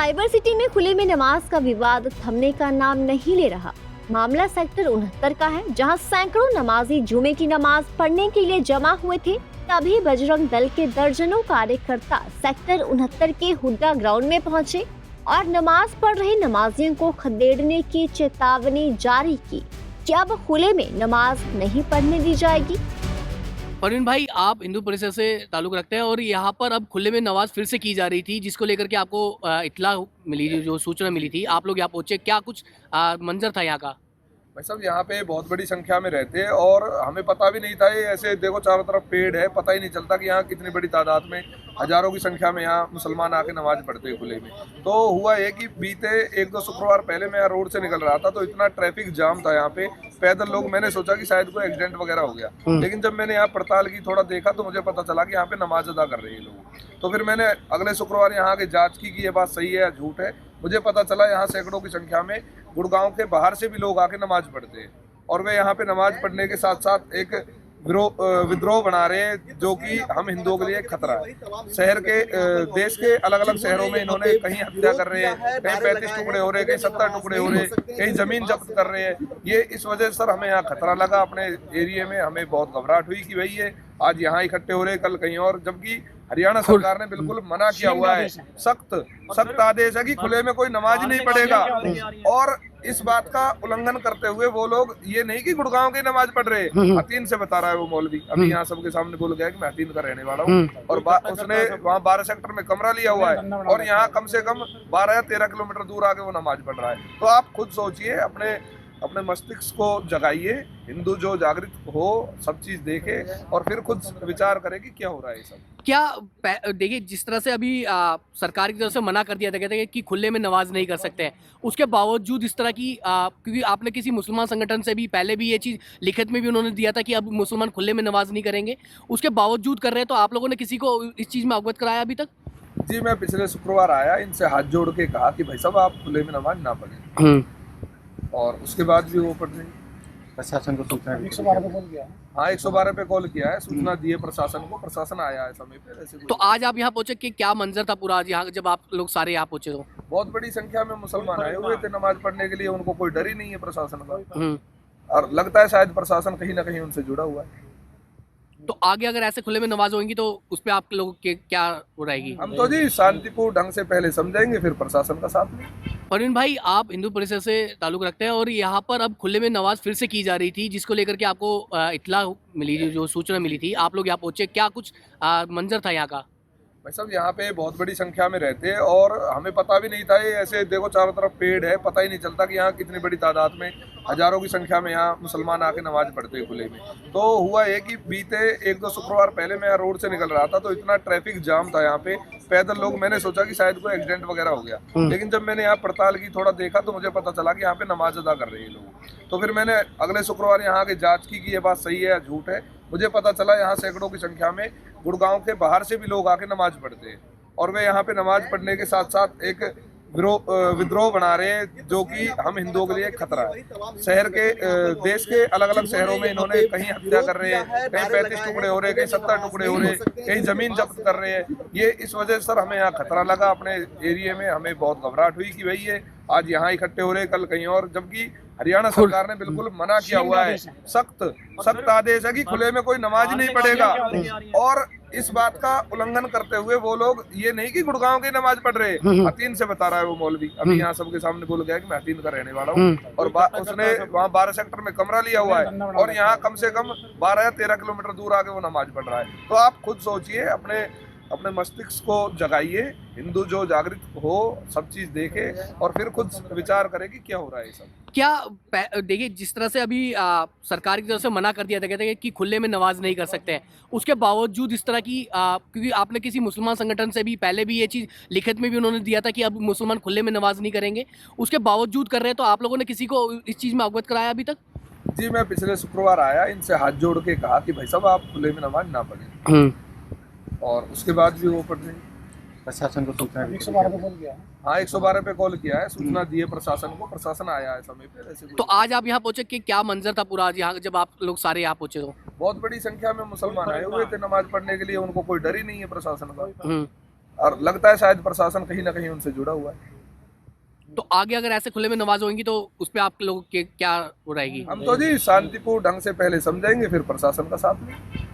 Cyber city में खुले में नमाज का विवाद थमने का नाम नहीं ले रहा। मामला सेक्टर 69 का है, जहां सैकड़ों नमाजी जुमे की नमाज पढ़ने के लिए जमा हुए थे। तभी बजरंग दल के दर्जनों कार्यकर्ता सेक्टर 69 के हुड्डा ग्राउंड में पहुंचे और नमाज पढ़ रहे नमाजियों को खदेड़ने की चेतावनी जारी की कि अब खुले में नमाज नहीं पढ़ने दी जाएगी। परवीन भाई, आप हिंदू परिसर से ताल्लुक़ रखते हैं और यहाँ पर अब खुले में नमाज फिर से की जा रही थी, जिसको लेकर के आपको इत्तला मिली, जो सूचना मिली थी, आप लोग यहाँ पहुँचे, क्या कुछ मंजर था यहाँ का? भाई साहब, यहाँ पे बहुत बड़ी संख्या में रहते हैं और हमें पता भी नहीं था। ये ऐसे देखो, चारों तरफ पेड़ है, पता ही नहीं चलता कि यहाँ कितनी बड़ी तादाद में, हजारों की संख्या में यहाँ मुसलमान आके नमाज पढ़ते हैं खुले में। तो हुआ ये कि बीते 1-2 शुक्रवार पहले मैं यहाँ रोड से निकल रहा था, तो इतना ट्रैफिक जाम था यहाँ पे, पैदल लोग, मैंने सोचा कि शायद कोई एक्सीडेंट वगैरह हो गया। लेकिन जब मैंने यहाँ पड़ताल की, थोड़ा देखा, तो मुझे पता चला कि यहाँ पे नमाज अदा कर रहे हैं लोग। तो फिर मैंने अगले शुक्रवार यहाँ आके जाँच की कि ये बात सही है या झूठ है। मुझे पता चला यहाँ सैकड़ों की संख्या में गुड़गांव के बाहर से भी लोग आके नमाज पढ़ते हैं और वे यहाँ पे नमाज पढ़ने के साथ साथ एक विद्रोह बना रहे हैं, जो कि हम हिंदुओं के लिए खतरा है। शहर के, देश के अलग अलग शहरों में इन्होंने कहीं हत्या कर रहे हैं, कहीं 35 टुकड़े हो रहे हैं, कहीं 70 टुकड़े हो रहे हैं, कहीं जमीन जब्त कर रहे हैं। ये इस वजह से सर हमें यहाँ खतरा लगा। अपने एरिया में हमें बहुत घबराहट हुई कि भाई ये आज यहाँ इकट्ठे हो रहे हैं, कल कहीं और, जबकि हरियाणा सरकार ने बिल्कुल मना किया हुआ है। सख्त आदेश है कि खुले में कोई नमाज नहीं पढ़ेगा। और इस बात का उल्लंघन करते हुए वो लोग, ये नहीं कि गुड़गांव की नमाज पढ़ रहे, हतीन से बता रहा है वो मौलवी, अभी यहाँ सबके सामने बोल गया कि मैं हतीन का रहने वाला हूँ। और उसने वहाँ 12 सेक्टर में कमरा लिया हुआ है और यहाँ कम से कम 12 या 13 किलोमीटर दूर आके वो नमाज पढ़ रहा है। तो आप खुद सोचिए, अपने मस्तिष्क को जगाइए। हिंदू जो जागृत हो, सब चीज देखे और फिर खुद विचार करे कि क्या हो रहा है सब। क्या देखिए, जिस तरह से अभी सरकार की तरफ से मना कर दिया था, कहते हैं कि खुले में नमाज नहीं कर सकते हैं, उसके बावजूद इस तरह की क्योंकि आपने किसी मुसलमान संगठन से भी पहले भी ये चीज़ लिखित में भी उन्होंने दिया था कि अब मुसलमान खुले में नमाज नहीं करेंगे, उसके बावजूद कर रहे हैं, तो आप लोगों ने किसी को इस चीज़ में अवगत कराया अभी तक? जी, मैं पिछले शुक्रवार आया, इनसे हाथ जोड़ के कहा कि भाई साहब आप खुले में नमाज ना पढ़ें, और उसके बाद भी वो पढ़ रहे हैं। प्रशासन को सूचना 112 पे कॉल किया है। हाँ, 112 पे कॉल किया है, सूचना दी है प्रशासन को, प्रशासन आया है समय पे। ऐसे तो आज आप यहाँ पहुंचे कि क्या मंजर था पूरा आज यहाँ, जब आप लोग सारे यहाँ पहुंचे? तो बहुत बड़ी संख्या में मुसलमान आए हुए थे नमाज पढ़ने के लिए, उनको कोई डर ही नहीं है प्रशासन का। और लगता है शायद प्रशासन कहीं ना कहीं उनसे जुड़ा हुआ है। तो आगे अगर ऐसे खुले में नमाज होंगी तो उस पर आप लोग के क्या रहेगी? हम तो जी शांतिपूर्ण ढंग से पहले समझाएंगे, फिर प्रशासन का साथ में। परवीन भाई, आप हिंदू परिसर से ताल्लुक़ रखते हैं और यहाँ पर अब खुले में नमाज फिर से की जा रही थी, जिसको लेकर के आपको इत्तला मिली, जो सूचना मिली थी, आप लोग यहाँ पहुँचे, क्या कुछ मंजर था यहाँ का? भाई साहब, यहाँ पे बहुत बड़ी संख्या में रहते हैं और हमें पता भी नहीं था। ये ऐसे देखो, चारों तरफ पेड़ है, पता ही नहीं चलता कि यहाँ कितनी बड़ी तादाद में, हजारों की संख्या में यहाँ मुसलमान आके नमाज पढ़ते हैं खुले में। तो हुआ ये कि बीते 1-2 शुक्रवार पहले मैं यहाँ रोड से निकल रहा था, तो इतना ट्रैफिक जाम था यहाँ पे, पैदल लोग, मैंने सोचा कि शायद कोई एक्सीडेंट वगैरह हो गया। लेकिन जब मैंने यहाँ पड़ताल की, थोड़ा देखा, तो मुझे पता चला कि यहाँ पे नमाज अदा कर रहे हैं लोग। तो फिर मैंने अगले शुक्रवार यहाँ आके जाँच की कि ये बात सही है या झूठ है। मुझे पता चला यहाँ सैकड़ों की संख्या में गुड़गांव के बाहर से भी लोग आके नमाज पढ़ते हैं और वे यहाँ पे नमाज पढ़ने के साथ साथ एक विद्रोह बना रहे हैं, जो कि हम हिंदुओं के लिए खतरा है। शहर के, देश के अलग अलग शहरों में इन्होंने कहीं हत्या कर रहे हैं, कहीं 35 टुकड़े हो रहे हैं, कहीं 70 टुकड़े हो रहे हैं, कहीं जमीन जब्त कर रहे हैं। ये इस वजह से सर हमें यहाँ खतरा लगा। अपने एरिया में हमें बहुत घबराहट हुई कि भाई ये आज यहाँ इकट्ठे हो रहे हैं, कल कहीं और, जबकि हरियाणा सरकार ने बिल्कुल मना किया हुआ है। सख्त आदेश है कि खुले में कोई नमाज नहीं पढ़ेगा। और इस बात का उल्लंघन करते हुए वो लोग, ये नहीं कि गुड़गांव की नमाज पढ़ रहे, हतीन से बता रहा है वो मौलवी, अभी यहाँ सबके सामने बोल गया कि मैं हतीन का रहने वाला हूँ। और उसने वहाँ 12 सेक्टर में कमरा लिया हुआ है और यहाँ कम से कम 12 या 13 किलोमीटर दूर आके वो नमाज पढ़ रहा है। तो आप खुद सोचिए, अपने मस्तिष्क को जगाइए। हिंदू जो जागृत हो, सब चीज देखे और फिर खुद विचार करे कि क्या हो रहा है सब। क्या देखिए, जिस तरह से अभी सरकार की तरफ से मना कर दिया था, कहते हैं कि खुले में नमाज नहीं कर सकते हैं, उसके बावजूद इस तरह की क्योंकि आपने किसी मुसलमान संगठन से भी पहले भी ये चीज़ लिखित में भी उन्होंने दिया था कि अब मुसलमान खुले में नमाज नहीं करेंगे, उसके बावजूद कर रहे हैं, तो आप लोगों ने किसी को इस चीज़ में अवगत कराया अभी तक? जी, मैं पिछले शुक्रवार आया, इनसे हाथ जोड़ के कहा कि भाई साहब आप खुले में नमाज ना पढ़ें, और उसके बाद भी वो पढ़ रहे हैं। प्रशासन को सूचना 112 पे कॉल किया है। हाँ, 112 पे कॉल किया है, सूचना दी है प्रशासन को, प्रशासन आया है समय पे। ऐसे तो आज आप यहाँ पहुंचे कि क्या मंजर था पूरा आज यहाँ, जब आप लोग सारे यहाँ पहुंचे? तो बहुत बड़ी संख्या में मुसलमान आए हुए थे नमाज पढ़ने के लिए, उनको कोई डर ही नहीं है प्रशासन का। और लगता है शायद प्रशासन कहीं ना कहीं उनसे जुड़ा हुआ है। तो आगे अगर ऐसे खुले में नमाज होंगी तो उस पर आप लोग के क्या हो रहेगी? हम तो जी शांतिपूर्ण ढंग से पहले समझाएंगे, फिर प्रशासन का साथ में।